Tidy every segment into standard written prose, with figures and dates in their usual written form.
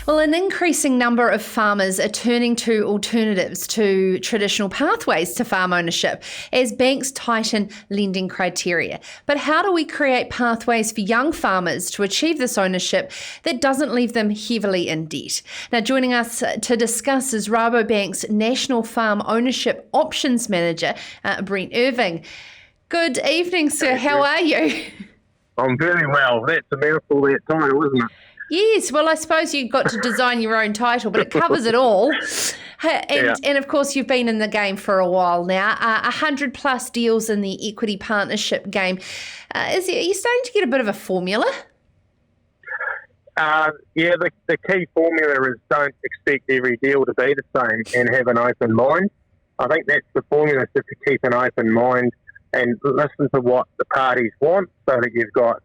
Well, an increasing number of farmers are turning to alternatives to traditional pathways to farm ownership as banks tighten lending criteria. But how do we create pathways for young farmers to achieve this ownership that doesn't leave them heavily in debt? Now, joining us to discuss is Rabobank's National Farm Ownership Options Manager, Brent Irving. Good evening, sir. How are you? I'm very well. That's a mouthful, that title, isn't it? Yes, well, I suppose you got to design your own title, but it covers it all. And of course, you've been in the game for a while now. 100 plus deals in the equity partnership game. Are you starting to get a bit of a formula? The key formula is don't expect every deal to be the same and have an open mind. I think that's the formula, just to keep an open mind and listen to what the parties want, so that you've got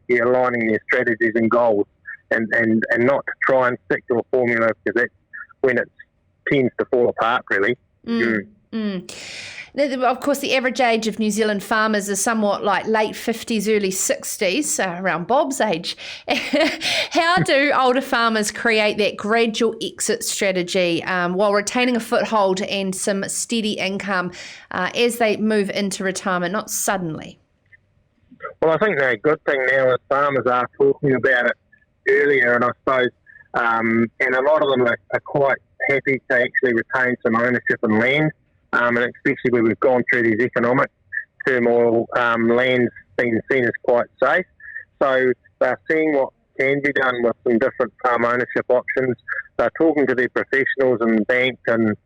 you're aligning their strategies and goals, and not to try and stick to a formula, because that's when it tends to fall apart, really. Of course, the average age of New Zealand farmers is somewhat like late 50s, early 60s, around Bob's age. How do older farmers create that gradual exit strategy while retaining a foothold and some steady income as they move into retirement, not suddenly? Well, I think the good thing now is farmers are talking about it earlier, and I suppose, and a lot of them are quite happy to actually retain some ownership in land. And especially when we've gone through these economic turmoil, land's been seen as quite safe. So they're seeing what can be done with some different farm ownership options. They're talking to their professionals and banks and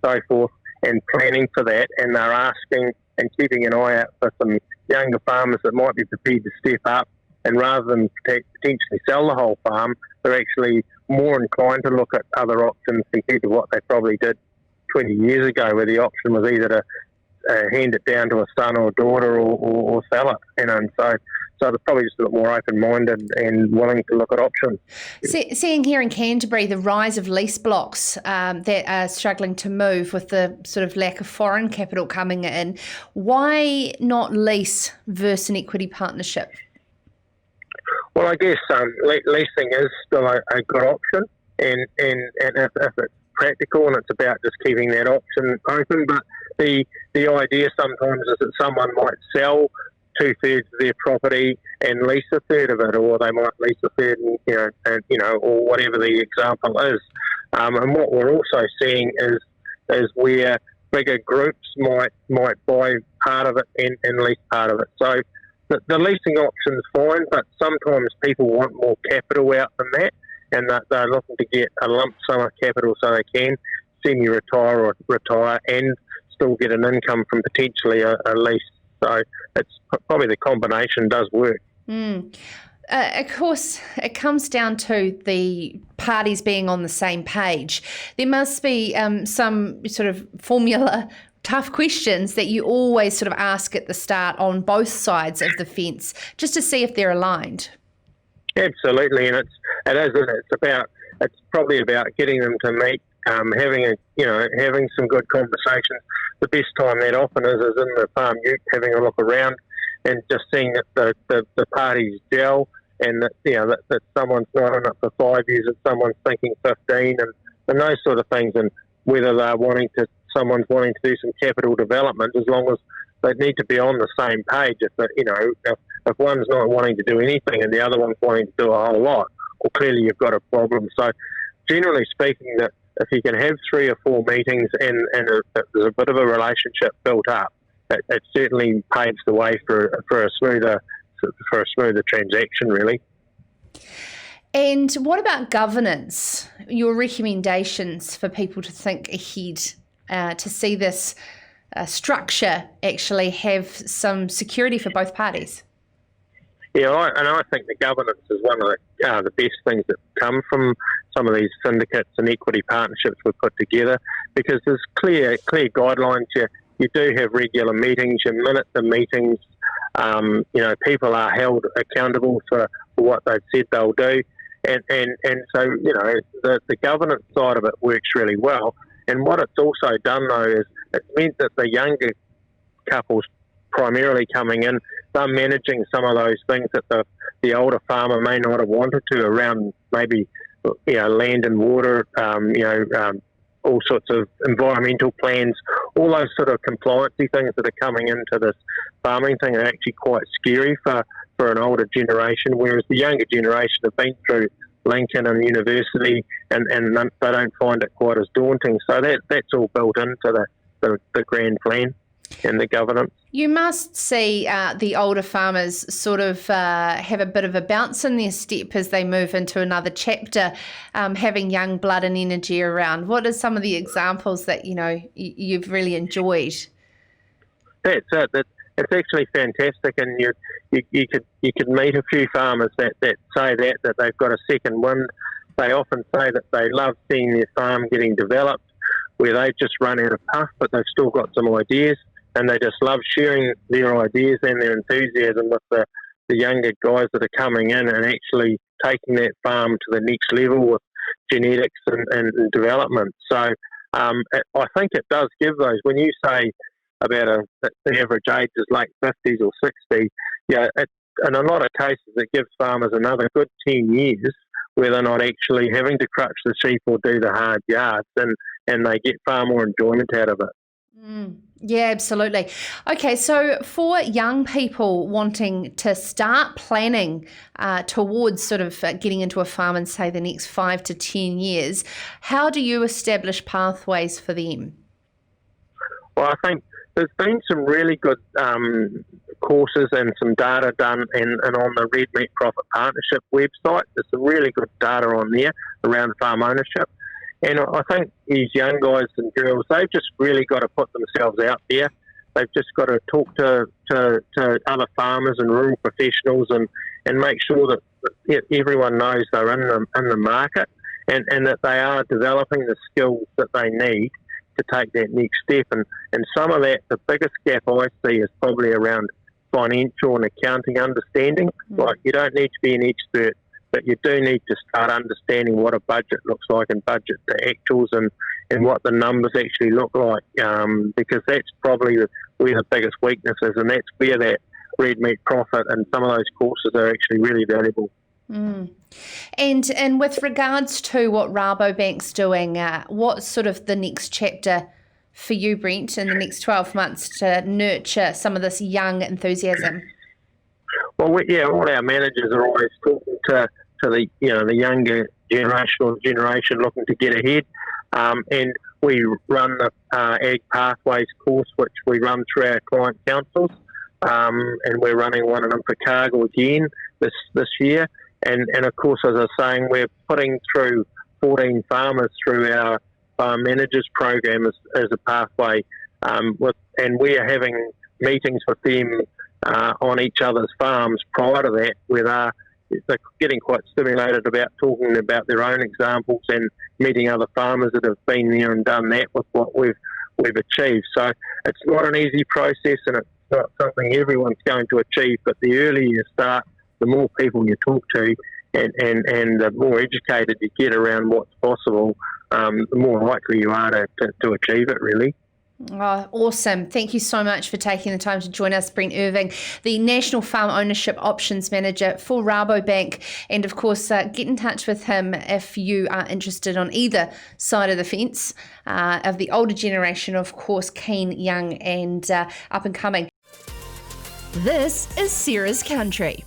so forth, and planning for that. And they're asking and keeping an eye out for some younger farmers that might be prepared to step up. And rather than potentially sell the whole farm, they're actually more inclined to look at other options compared to what they probably did 20 years ago, where the option was either to hand it down to a son or a daughter or sell it. And so they're probably just a bit more open-minded and willing to look at options. Seeing here in Canterbury the rise of lease blocks that are struggling to move with the sort of lack of foreign capital coming in, why not lease versus an equity partnership? Well, I guess leasing is still a good option, and if it's practical, and it's about just keeping that option open. But the idea sometimes is that someone might sell 2/3 of their property and lease a third of it, or they might lease a third, or whatever the example is. And what we're also seeing is where bigger groups might buy part of it and lease part of it. So the leasing option's fine, but sometimes people want more capital out than that, and they're looking to get a lump sum of capital so they can semi-retire or retire and still get an income from potentially a lease. So it's probably the combination does work. Of course, it comes down to the parties being on the same page. There must be some sort of formula, tough questions that you always sort of ask at the start on both sides of the fence, just to see if they're aligned. Absolutely, and it's probably about getting them to meet, having some good conversations. The best time that often is in the farm ute, having a look around and just seeing that the parties gel, and that someone's not in it for 5 years and someone's thinking 15, and those sort of things, and whether someone's wanting to do some capital development, as long as they need to be on the same page. If one's not wanting to do anything and the other one's wanting to do a whole lot, well, clearly you've got a problem. So generally speaking, that if you can have 3 or 4 meetings and there's a bit of a relationship built up, it certainly paves the way for a smoother transaction, really. And what about governance? Your recommendations for people to think ahead, to see this structure actually have some security for both parties? Yeah, I think the governance is one of the best things that come from some of these syndicates and equity partnerships we've put together, because there's clear guidelines. You do have regular meetings, you minute the meetings. People are held accountable for what they've said they'll do, and so the governance side of it works really well. And what it's also done, though, is it's meant that the younger couples primarily coming in, they're managing some of those things that the older farmer may not have wanted to, around maybe land and water, all sorts of environmental plans, all those sort of compliancy things that are coming into this farming thing are actually quite scary for an older generation, whereas the younger generation have been through Lincoln and university and they don't find it quite as daunting. So that's all built into the grand plan and the governance. You must see the older farmers sort of have a bit of a bounce in their step as they move into another chapter, having young blood and energy around. What are some of the examples that you've really enjoyed? That's it. It's actually fantastic, and you could meet a few farmers that say that they've got a second wind. They often say that they love seeing their farm getting developed, where they've just run out of puff, but they've still got some ideas. And they just love sharing their ideas and their enthusiasm with the younger guys that are coming in and actually taking that farm to the next level with genetics and development. So I think it does give those, when you say about the average age is late 50s or 60, in a lot of cases it gives farmers another good 10 years where they're not actually having to crutch the sheep or do the hard yards, and they get far more enjoyment out of it. Yeah, absolutely. Okay, so for young people wanting to start planning towards sort of getting into a farm in, say, the next 5 to 10 years, how do you establish pathways for them? Well, I think there's been some really good courses and some data done and on the Red Meat Profit Partnership website. There's some really good data on there around farm ownership. And I think these young guys and girls, they've just really got to put themselves out there. They've just got to talk to other farmers and rural professionals and make sure that everyone knows they're in the market and that they are developing the skills that they need to take that next step. And some of that, the biggest gap I see is probably around financial and accounting understanding. Like, you don't need to be an expert, but you do need to start understanding what a budget looks like and budget the actuals and what the numbers actually look like, because that's probably where the biggest weakness is, and that's where that Red Meat Profit and some of those courses are actually really valuable. And with regards to what Rabobank's doing, what's sort of the next chapter for you, Brent, in the next 12 months to nurture some of this young enthusiasm? Well, all our managers are always talking to the younger generation looking to get ahead, and we run the Ag Pathways course, which we run through our client councils, and we're running one in Invercargill again this year. And of course, as I was saying, we're putting through 14 farmers through our farm managers program as a pathway, and we are having meetings with them on each other's farms prior to that, where they're getting quite stimulated about talking about their own examples and meeting other farmers that have been there and done that with what we've achieved. So it's not an easy process, and it's not something everyone's going to achieve, but the earlier you start, the more people you talk to and the more educated you get around what's possible, the more likely you are to achieve it, really. Oh, awesome. Thank you so much for taking the time to join us, Brent Irving, the National Farm Ownership Options Manager for Rabobank. And of course, get in touch with him if you are interested on either side of the fence, of the older generation, of course, keen, young and up and coming. This is Sarah's Country.